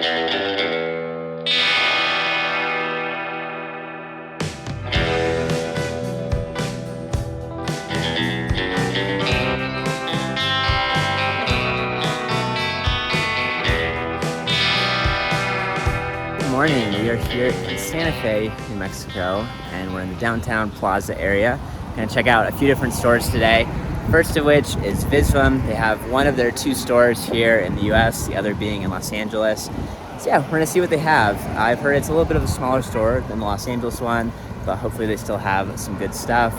Morning. We are here in Santa Fe, New Mexico, and we're in the downtown plaza area. Gonna check out a few different stores today. First of which is Visvim. They have one of their two stores here in the US, the other being in Los Angeles. So yeah, we're gonna see what they have. I've heard it's a little bit of a smaller store than the Los Angeles one, but hopefully they still have some good stuff.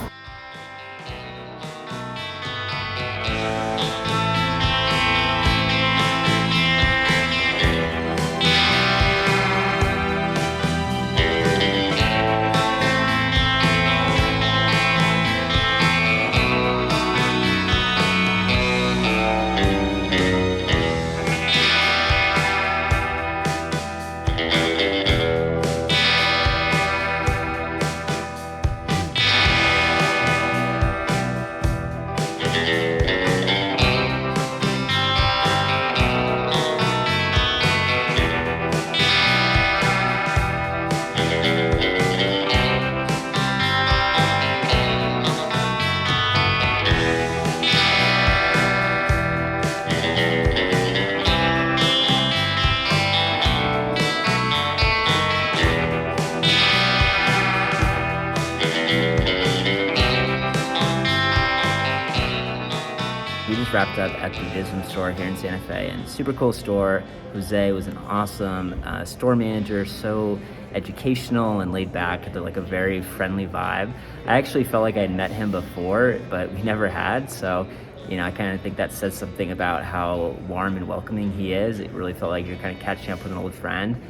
We just wrapped up at the Visvim store here in Santa Fe, and super cool store. Jose was an awesome store manager, so educational and laid back. Had like a very friendly vibe. I actually felt like I'd met him before, but we never had. So, you know, I kind of think that says something about how warm and welcoming he is. It really felt like you're kind of catching up with an old friend.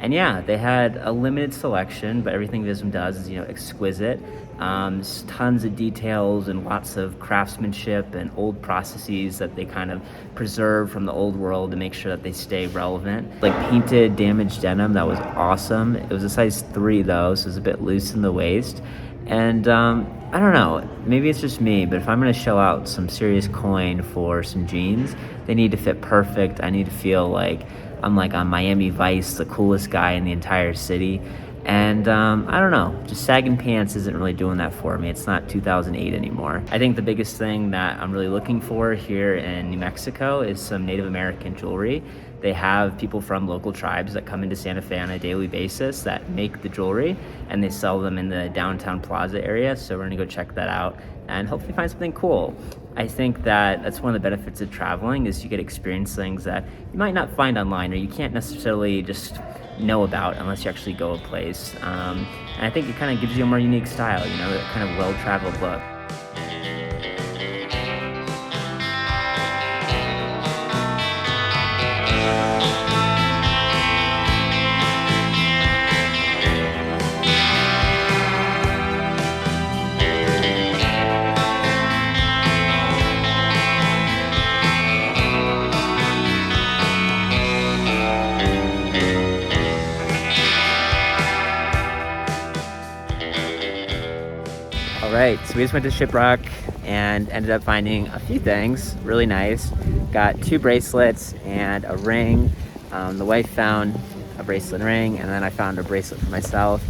And yeah, they had a limited selection, but everything Visvim does is, exquisite. Tons of details and lots of craftsmanship and old processes that they kind of preserve from the old world to make sure that they stay relevant. Like painted damaged denim, that was awesome. It was a size 3 though, so it was a bit loose in the waist. And I don't know, maybe it's just me, but if I'm gonna shell out some serious coin for some jeans, they need to fit perfect. I need to feel like I'm like on Miami Vice, the coolest guy in the entire city. And I don't know, just sagging pants isn't really doing that for me. It's not 2008 anymore. I think the biggest thing that I'm really looking for here in New Mexico is some Native American jewelry. They have people from local tribes that come into Santa Fe on a daily basis that make the jewelry, and they sell them in the downtown plaza area. So we're gonna go check that out and hopefully find something cool. I think that that's one of the benefits of traveling is you get to experience things that you might not find online or you can't necessarily just know about unless you actually go a place. And I think it kind of gives you a more unique style, that kind of well-traveled look. All right, so we just went to Shiprock and ended up finding a few things really nice. Got 2 bracelets and a ring. The wife found a bracelet and ring, and then I found a bracelet for myself.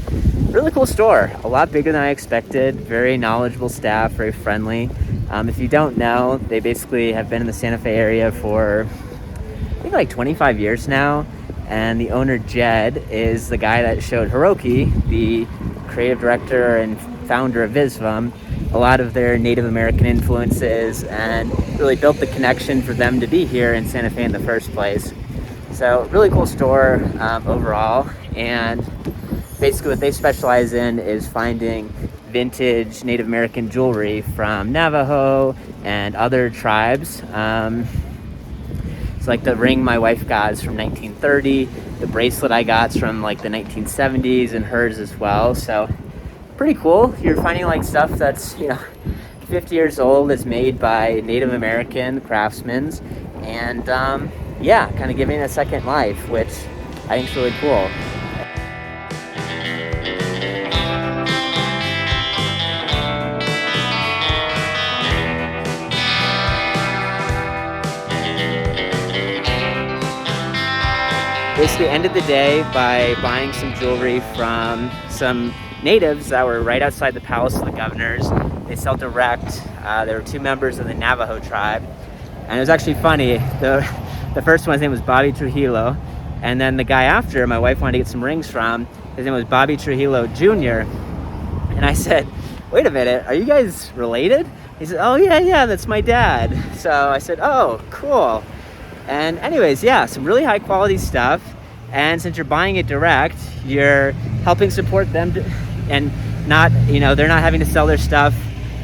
Really cool store, a lot bigger than I expected. Very knowledgeable staff, very friendly. If you don't know, they basically have been in the Santa Fe area for I think like 25 years now. And the owner, Jed, is the guy that showed Hiroki, the creative director and founder of Visvim, a lot of their Native American influences, and really built the connection for them to be here in Santa Fe in the first place. So really cool store overall, and basically what they specialize in is finding vintage Native American jewelry from Navajo and other tribes. It's like the ring my wife got is from 1930. The bracelet I got is from like the 1970s, and hers as well. So pretty cool. You're finding like stuff that's 50 years old, that's made by Native American craftsmen, and kind of giving it a second life, which I think is really cool. basically ended the day by buying some jewelry from some natives that were right outside the palace of the governors. They sell direct. There were 2 members of the Navajo tribe. And it was actually funny. The first one's name was Bobby Trujillo. And then the guy after, my wife wanted to get some rings from, his name was Bobby Trujillo Jr. And I said, wait a minute, are you guys related? He said, oh yeah, that's my dad. So I said, oh, cool. And anyways, yeah, some really high quality stuff. And since you're buying it direct, you're helping support them and not, they're not having to sell their stuff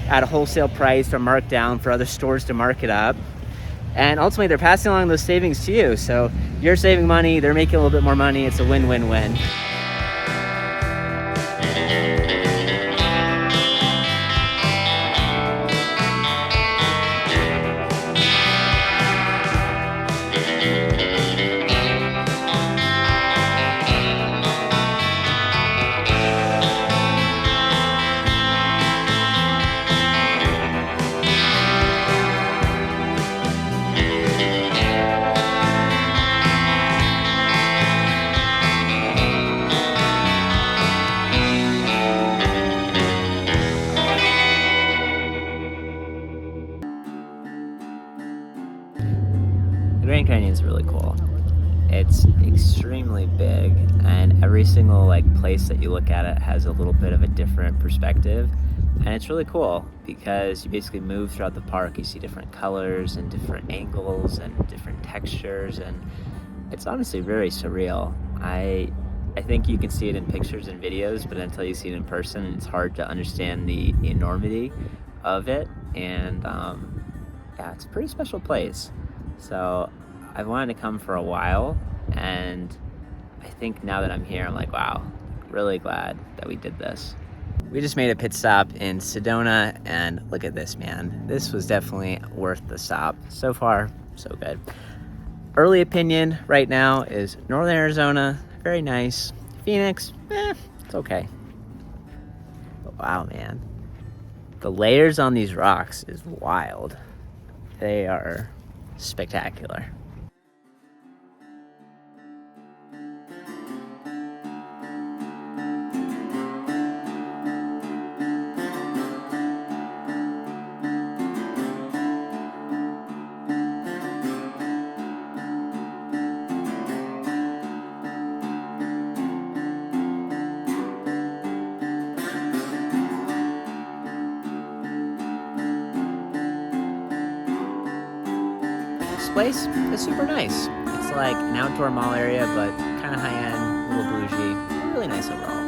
at a wholesale price or marked down for other stores to mark it up. And ultimately, they're passing along those savings to you. So you're saving money, they're making a little bit more money. It's a win-win-win. The Grand Canyon is really cool. It's extremely big, and every single place that you look at it has a little bit of a different perspective, and it's really cool because you basically move throughout the park. You see different colors and different angles and different textures, and it's honestly very surreal. I think you can see it in pictures and videos, but until you see it in person, it's hard to understand the enormity of it. And yeah, it's a pretty special place. So I've wanted to come for a while, and I think now that I'm here, I'm like, wow, really glad that we did this. We just made a pit stop in Sedona, and look at this, man. This was definitely worth the stop. So far, so good. Early opinion right now is Northern Arizona, very nice. Phoenix, it's okay. But wow, man. The layers on these rocks is wild. They are spectacular. Place is super nice. It's like an outdoor mall area, but kind of high-end, a little bougie, really nice overall.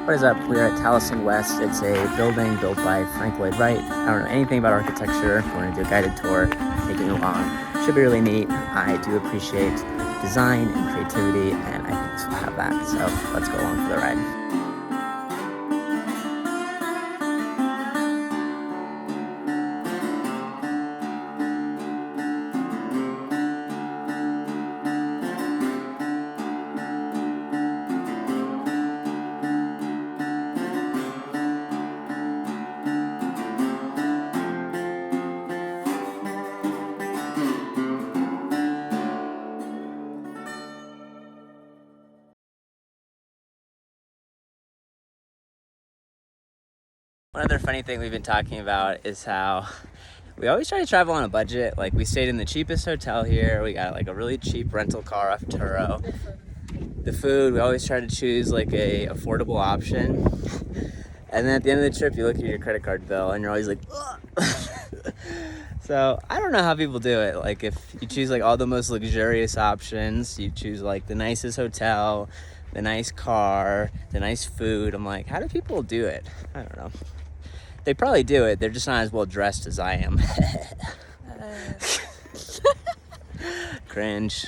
What is up? We're at Towson West. It's a building built by Lloyd Wright. I don't know anything about architecture. If you want to do a guided tour, taking you along. Should be really neat. I do appreciate design and creativity, and I think this will have that. So let's go along for the ride. One other funny thing we've been talking about is how we always try to travel on a budget. Like, we stayed in the cheapest hotel here. We got a really cheap rental car off Turo. The food, we always try to choose a affordable option. And then at the end of the trip, you look at your credit card bill and you're always like, ugh. So I don't know how people do it. If you choose all the most luxurious options, you choose the nicest hotel, the nice car, the nice food. I'm like, how do people do it? I don't know. They probably do it. They're just not as well dressed as I am. Cringe.